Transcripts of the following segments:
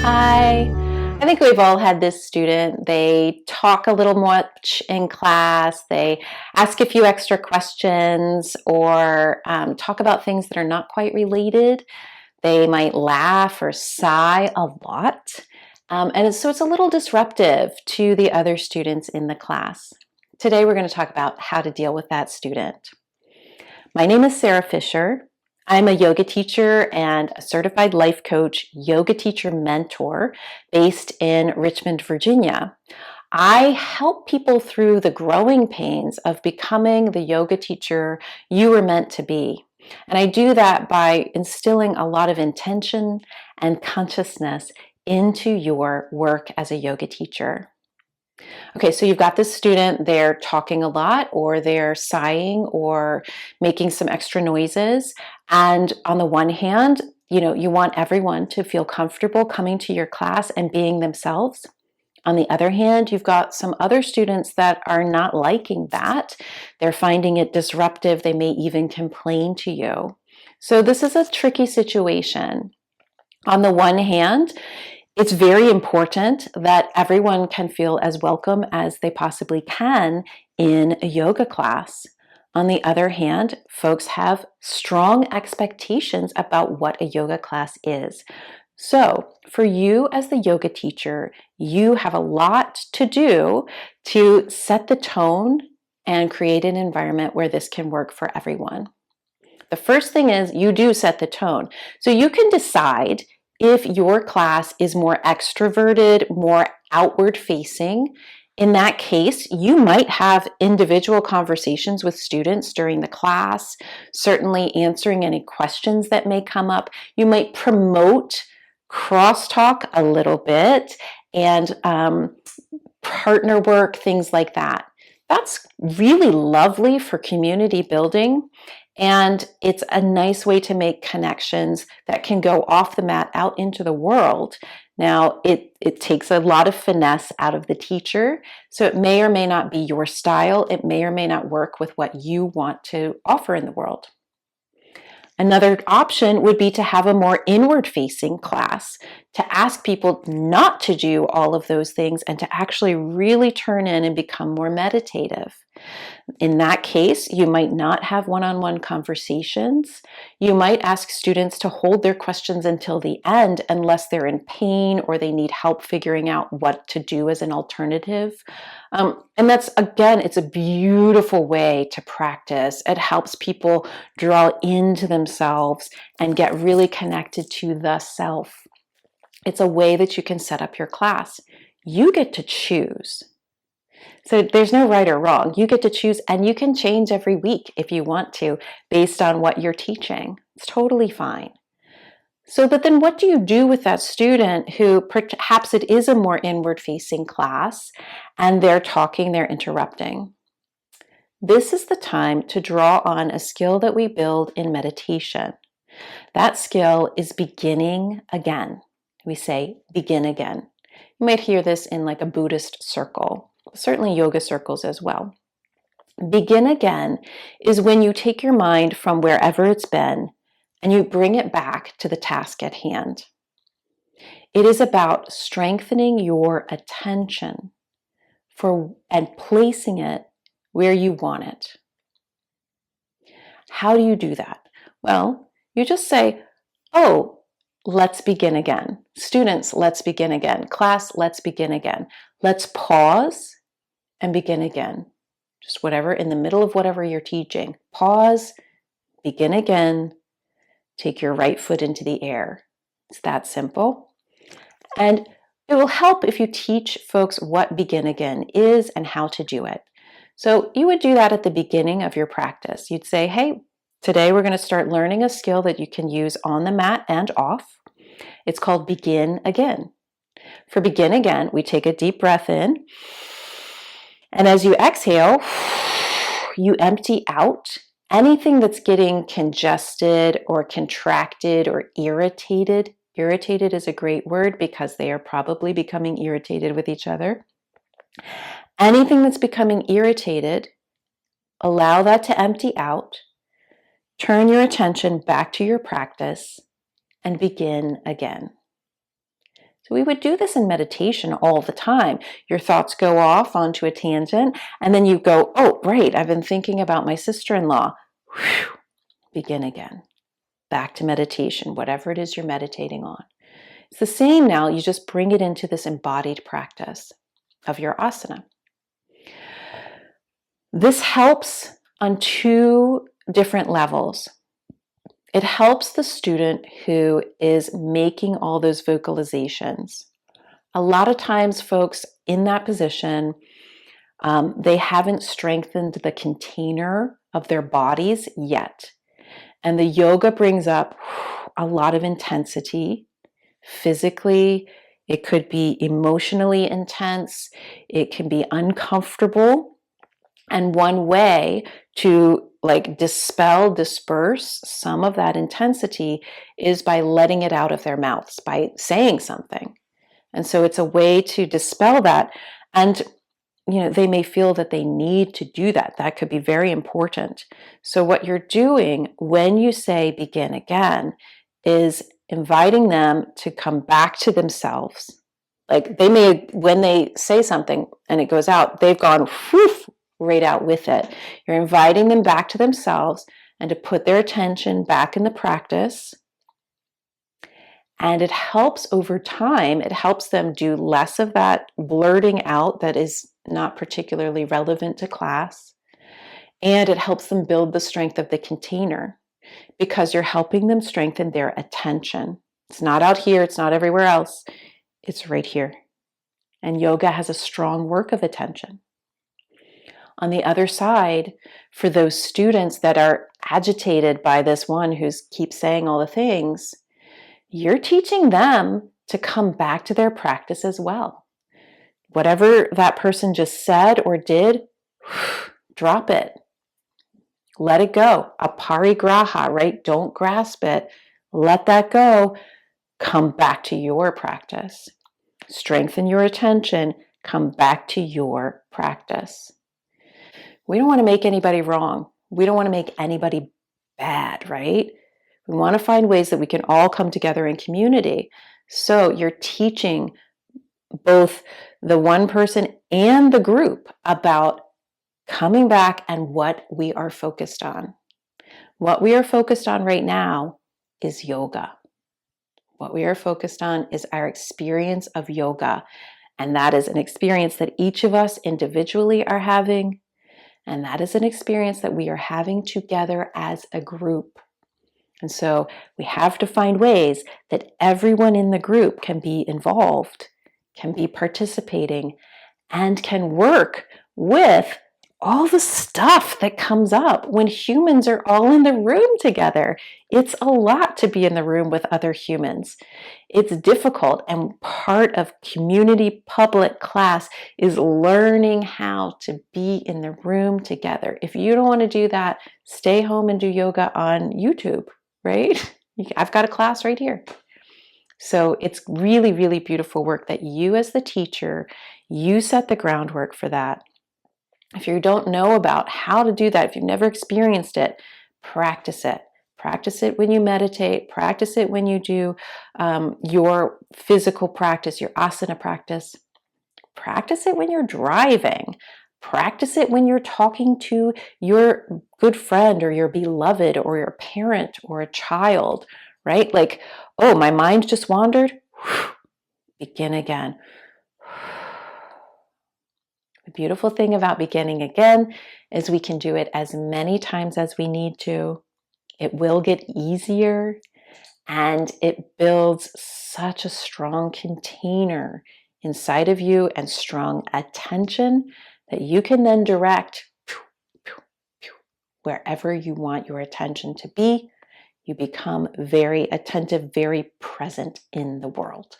Hi. I think we've all had this student. They talk a little much in class. They ask a few extra questions or talk about things that are not quite related. They might laugh or sigh a lot. So it's a little disruptive to the other students in the class. Today we're going to talk about how to deal with that student. My name is Sarah Fisher. I'm a yoga teacher and a certified life coach, yoga teacher mentor based in Richmond, Virginia. I help people through the growing pains of becoming the yoga teacher you were meant to be. And I do that by instilling a lot of intention and consciousness into your work as a yoga teacher. Okay, so you've got this student, they're talking a lot, or they're sighing, or making some extra noises. And on the one hand, you want everyone to feel comfortable coming to your class and being themselves. On the other hand, you've got some other students that are not liking that. They're finding it disruptive. They may even complain to you. So this is a tricky situation. On the one hand, it's very important that everyone can feel as welcome as they possibly can in a yoga class. On the other hand, folks have strong expectations about what a yoga class is. So, for you as the yoga teacher, you have a lot to do to set the tone and create an environment where this can work for everyone. The first thing is you do set the tone. So you can decide if your class is more extroverted, more outward facing. In that case, you might have individual conversations with students during the class, certainly answering any questions that may come up. You might promote crosstalk a little bit and partner work, things like that. That's really lovely for community building. And it's a nice way to make connections that can go off the mat out into the world. Now, it takes a lot of finesse out of the teacher, so it may or may not be your style. It may or may not work with what you want to offer in the world. Another option would be to have a more inward-facing class, to ask people not to do all of those things and to actually really turn in and become more meditative. In that case, you might not have one-on-one conversations. You might ask students to hold their questions until the end unless they're in pain or they need help figuring out what to do as an alternative. And that's, again, it's a beautiful way to practice. It helps people draw into themselves and get really connected to the self. It's a way that you can set up your class. You get to choose. So there's no right or wrong. You get to choose, and you can change every week if you want to, based on what you're teaching. It's totally fine. But then what do you do with that student who perhaps it is a more inward-facing class and they're talking, they're interrupting? This is the time to draw on a skill that we build in meditation. That skill is beginning again. We say begin again. You might hear this in like a Buddhist circle. Certainly yoga circles as well. Begin again is when you take your mind from wherever it's been and you bring it back to the task at hand. It is about strengthening your attention and placing it where you want it. How do you do that? Well, you just say, oh, let's begin again. Students, let's begin again. Class, let's begin again. Let's pause and begin again. Just whatever, in the middle of whatever you're teaching. Pause, begin again, take your right foot into the air. It's that simple. And it will help if you teach folks what begin again is and how to do it. So you would do that at the beginning of your practice. You'd say, hey, today we're going to start learning a skill that you can use on the mat and off. It's called begin again. For begin again, we take a deep breath in. And as you exhale, you empty out anything that's getting congested or contracted or irritated. Irritated is a great word because they are probably becoming irritated with each other. Anything that's becoming irritated, allow that to empty out. Turn your attention back to your practice and begin again. So we would do this in meditation all the time. Your thoughts go off onto a tangent, and then you go, oh, right, I've been thinking about my sister-in-law. Whew. Begin again. Back to meditation, whatever it is you're meditating on. It's the same now, you just bring it into this embodied practice of your asana. This helps on two different levels. It helps the student who is making all those vocalizations. A lot of times folks in that position, they haven't strengthened the container of their bodies yet. And the yoga brings up a lot of intensity physically. It could be emotionally intense. It can be uncomfortable. And one way to disperse some of that intensity is by letting it out of their mouths, by saying something. And so it's a way to dispel that. And they may feel that they need to do that. That could be very important. So what you're doing when you say begin again is inviting them to come back to themselves. Like they may, when they say something and it goes out, they've gone right out with it. You're inviting them back to themselves and to put their attention back in the practice. And it helps over time, it helps them do less of that blurting out that is not particularly relevant to class. And it helps them build the strength of the container because you're helping them strengthen their attention. It's not out here, it's not everywhere else, it's right here. And yoga has a strong work of attention. On the other side, for those students that are agitated by this one who keeps saying all the things, you're teaching them to come back to their practice as well. Whatever that person just said or did, drop it. Let it go. Aparigraha, right? Don't grasp it. Let that go. Come back to your practice. Strengthen your attention. Come back to your practice. We don't want to make anybody wrong. We don't want to make anybody bad, right? We want to find ways that we can all come together in community. So you're teaching both the one person and the group about coming back and what we are focused on. What we are focused on right now is yoga. What we are focused on is our experience of yoga. And that is an experience that each of us individually are having. And that is an experience that we are having together as a group. And so we have to find ways that everyone in the group can be involved, can be participating, and can work with all the stuff that comes up when humans are all in the room together. It's a lot to be in the room with other humans. It's difficult, and part of community public class is learning how to be in the room together. If you don't want to do that, stay home and do yoga on YouTube, right? I've got a class right here. So it's really, really beautiful work that you as the teacher, you set the groundwork for that. If you don't know about how to do that, if you've never experienced it, practice it. Practice it when you meditate. Practice it when you do your physical practice, your asana practice. Practice it when you're driving. Practice it when you're talking to your good friend or your beloved or your parent or a child, right? Like, oh, my mind just wandered. Begin again. The beautiful thing about beginning again is we can do it as many times as we need to. It will get easier, and it builds such a strong container inside of you and strong attention that you can then direct wherever you want your attention to be. You become very attentive, very present in the world.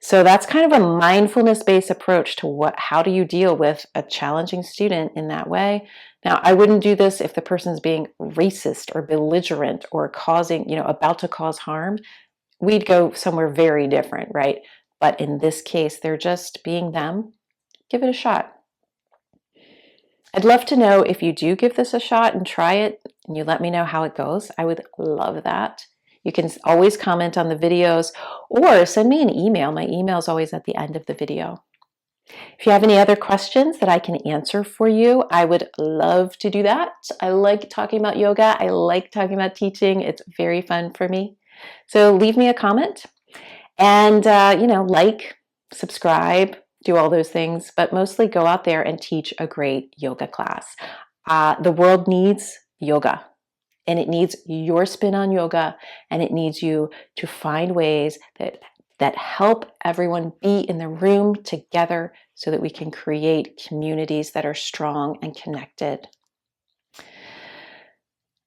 So that's kind of a mindfulness-based approach to how do you deal with a challenging student in that way. Now, I wouldn't do this if the person's being racist or belligerent or causing, about to cause harm. We'd go somewhere very different, right? But in this case, they're just being them. Give it a shot. I'd love to know if you do give this a shot and try it, and you let me know how it goes. I would love that. You can always comment on the videos or send me an email. My email is always at the end of the video. If you have any other questions that I can answer for you, I would love to do that. I like talking about yoga. I like talking about teaching. It's very fun for me. So leave me a comment and, like, subscribe, do all those things, but mostly go out there and teach a great yoga class. The world needs yoga. And it needs your spin on yoga, and it needs you to find ways that help everyone be in the room together so that we can create communities that are strong and connected.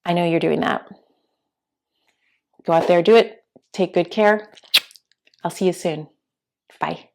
I know you're doing that. Go out there, do it. Take good care. I'll see you soon. Bye.